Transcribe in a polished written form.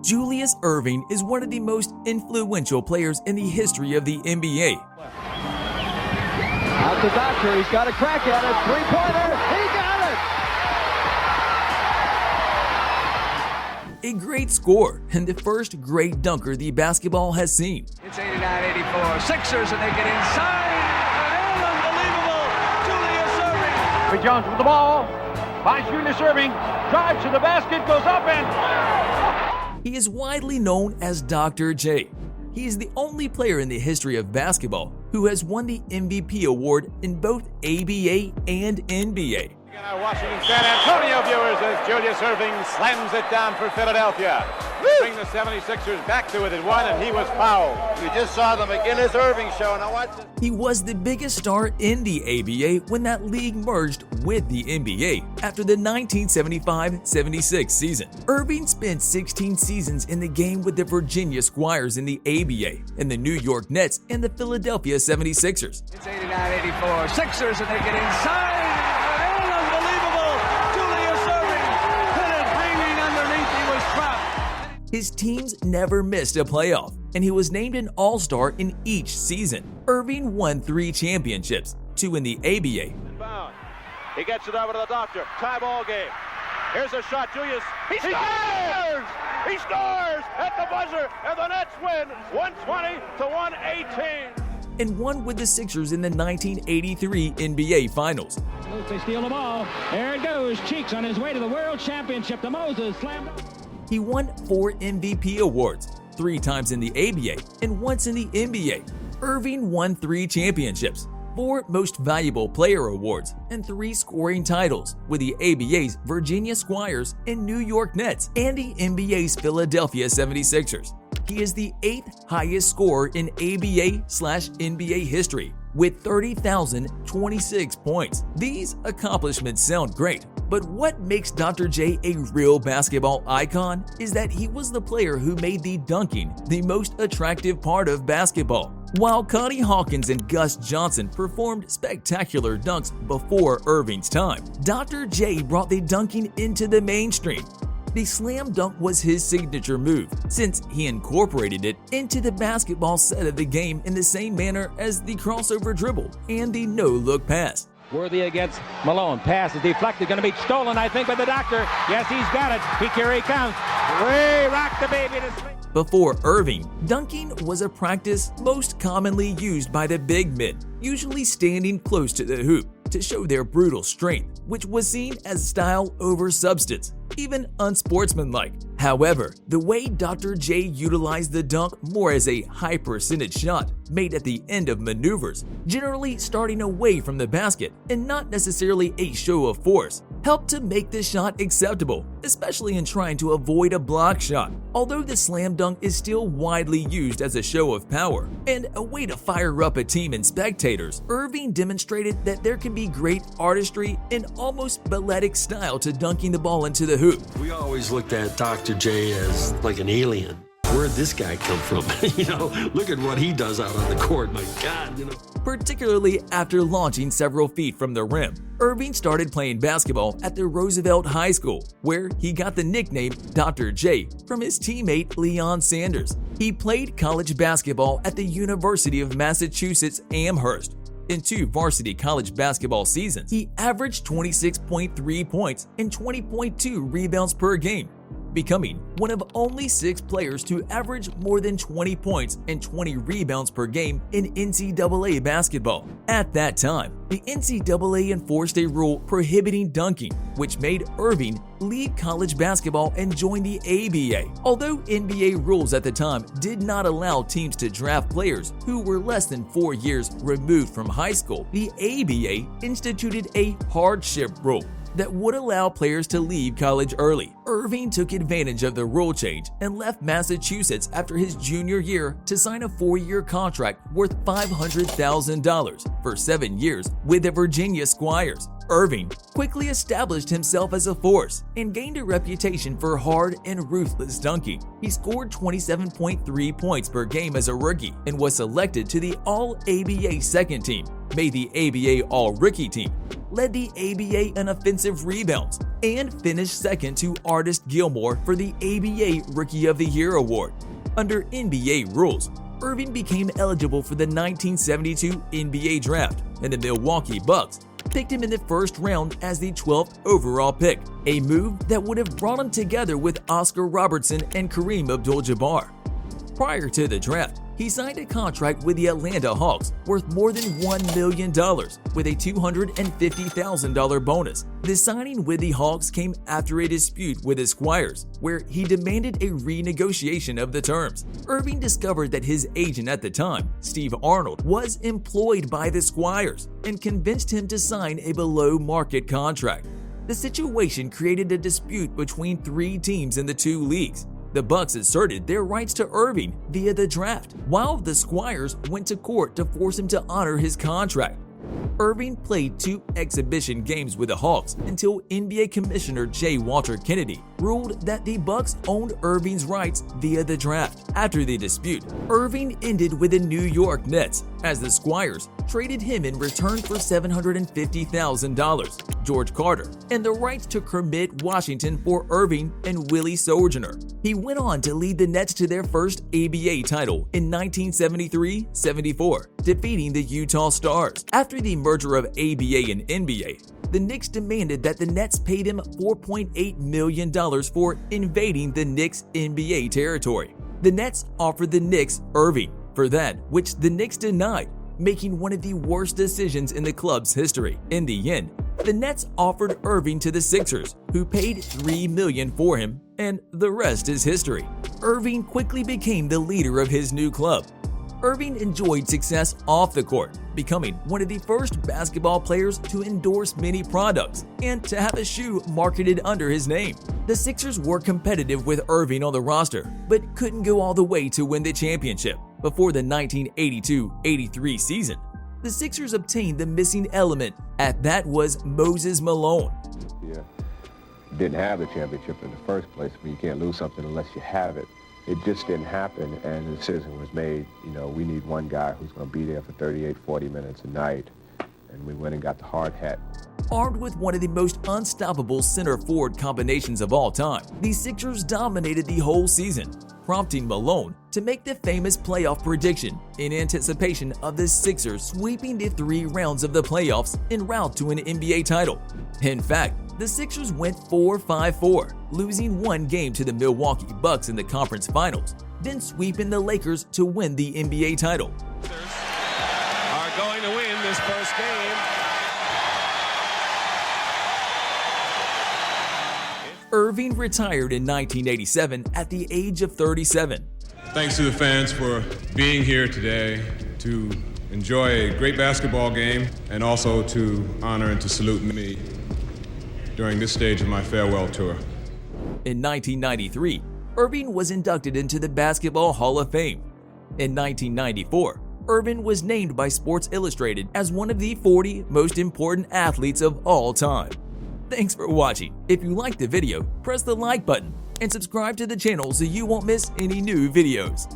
Julius Erving is one of the most influential players in the history of the NBA. Out to Doctor, he's got a crack at it, three-pointer, he got A it! great scorer and the first great dunker the basketball has seen. It's 89-84, Sixers, and they get inside, and unbelievable, Julius Erving! Ray Jones with the ball, finds Julius Erving, drives to the basket, goes up and... He is widely known as Dr. J. He is the only player in the history of basketball who has won the MVP award in both ABA and NBA. Our Washington San Antonio viewers as Julius Erving slams it down for Philadelphia. Bring the 76ers back to it at one, and he was fouled. You just saw the McGinnis Erving show. Now watch it. He was the biggest star in the ABA when that league merged with the NBA after the 1975-76 season. Erving spent 16 seasons in the game with the Virginia Squires in the ABA and the New York Nets and the Philadelphia 76ers. It's 89-84, Sixers, and they get inside, and unbelievable, Julius Erving hit it bringing underneath, he was trapped. His teams never missed a playoff, and he was named an All-Star in each season. Erving won 3 championships, 2 in the ABA. Inbound. He gets it over to the Doctor. Tie ball game. Here's a shot, Julius. He scores! He scores at the buzzer, and the Nets win 120-118. And won with the Sixers in the 1983 NBA Finals. They steal the ball. There it goes. Cheeks on his way to the World Championship. The Moses slammed. He won 4 MVP awards, 3 times in the ABA and once in the NBA. Erving won 3 championships, 4 Most Valuable Player awards, and 3 scoring titles with the ABA's Virginia Squires and New York Nets and the NBA's Philadelphia 76ers. He is the 8th highest scorer in ABA/NBA history with 30,026 points. These accomplishments sound great, but what makes Dr. J a real basketball icon is that he was the player who made the dunking the most attractive part of basketball. While Connie Hawkins and Gus Johnson performed spectacular dunks before Erving's time, Dr. J brought the dunking into the mainstream. The slam dunk was his signature move, since he incorporated it into the basketball set of the game in the same manner as the crossover dribble and the no-look pass. Worthy against Malone. Pass is deflected. Going to be stolen, I think, by the Doctor. Yes, he's got it. Here he comes. Way rock the baby to sleep. Before Erving, dunking was a practice most commonly used by the big men, usually standing close to the hoop to show their brutal strength, which was seen as style over substance, even unsportsmanlike. However, the way Dr. J utilized the dunk more as a high percentage shot made at the end of maneuvers, generally starting away from the basket and not necessarily a show of force, helped to make the shot acceptable, especially in trying to avoid a block shot. Although the slam dunk is still widely used as a show of power and a way to fire up a team and spectators, Erving demonstrated that there can be great artistry and almost balletic style to dunking the ball into the hoop. We always looked at Dr. J as like an alien. Where'd this guy come from? Look at what he does out on the court. My God, Particularly after launching several feet from the rim, Erving started playing basketball at the Roosevelt High School, where he got the nickname Dr. J from his teammate Leon Sanders. He played college basketball at the University of Massachusetts Amherst. In 2 varsity college basketball seasons, he averaged 26.3 points and 20.2 rebounds per game, becoming one of only 6 players to average more than 20 points and 20 rebounds per game in NCAA basketball. At that time, the NCAA enforced a rule prohibiting dunking, which made Erving leave college basketball and join the ABA. Although NBA rules at the time did not allow teams to draft players who were less than 4 years removed from high school, the ABA instituted a hardship rule that would allow players to leave college early. Erving took advantage of the rule change and left Massachusetts after his junior year to sign a 4-year contract worth $500,000 for 7 years with the Virginia Squires. Erving quickly established himself as a force and gained a reputation for hard and ruthless dunking. He scored 27.3 points per game as a rookie and was selected to the All-ABA second team, made the ABA All-Rookie team, led the ABA in offensive rebounds, and finished second to Artist Gilmore for the ABA Rookie of the Year award. Under NBA rules, Erving became eligible for the 1972 NBA draft, and the Milwaukee Bucks picked him in the first round as the 12th overall pick, a move that would have brought him together with Oscar Robertson and Kareem Abdul-Jabbar. Prior to the draft, he signed a contract with the Atlanta Hawks worth more than $1 million with a $250,000 bonus. The signing with the Hawks came after a dispute with his Squires, where he demanded a renegotiation of the terms. Erving discovered that his agent at the time, Steve Arnold, was employed by the Squires and convinced him to sign a below-market contract. The situation created a dispute between three teams in the two leagues. The Bucks asserted their rights to Erving via the draft, while the Squires went to court to force him to honor his contract. Erving played 2 exhibition games with the Hawks until NBA Commissioner J. Walter Kennedy ruled that the Bucks owned Erving's rights via the draft. After the dispute, Erving ended with the New York Nets, as the Squires traded him in return for $750,000, George Carter, and the rights to Kermit Washington for Erving and Willie Sojourner. He went on to lead the Nets to their first ABA title in 1973-74, defeating the Utah Stars. After the merger of ABA and NBA, the Knicks demanded that the Nets paid him $4.8 million for invading the Knicks' NBA territory. The Nets offered the Knicks Erving for that, which the Knicks denied, making one of the worst decisions in the club's history. In the end, the Nets offered Erving to the Sixers, who paid $3 million for him, and the rest is history. Erving quickly became the leader of his new club. Erving enjoyed success off the court, becoming one of the first basketball players to endorse many products and to have a shoe marketed under his name. The Sixers were competitive with Erving on the roster, but couldn't go all the way to win the championship. Before the 1982-83 season, the Sixers obtained the missing element, and that was Moses Malone. Yeah, didn't have the championship in the first place, but you can't lose something unless you have it. It just didn't happen, and the decision was made, we need one guy who's going to be there for 38, 40 minutes a night, and we went and got the hard hat. Armed with one of the most unstoppable center-forward combinations of all time, the Sixers dominated the whole season, prompting Malone to make the famous playoff prediction in anticipation of the Sixers sweeping the 3 rounds of the playoffs en route to an NBA title. In fact, the Sixers went 4-5-4, losing 1 game to the Milwaukee Bucks in the conference finals, then sweeping the Lakers to win the NBA title. Are going to win this first game. Erving retired in 1987 at the age of 37. Thanks to the fans for being here today to enjoy a great basketball game and also to honor and to salute me during this stage of my farewell tour. In 1993, Erving was inducted into the Basketball Hall of Fame. In 1994, Erving was named by Sports Illustrated as one of the 40 most important athletes of all time. Thanks for watching. If you liked the video, press the like button and subscribe to the channel so you won't miss any new videos.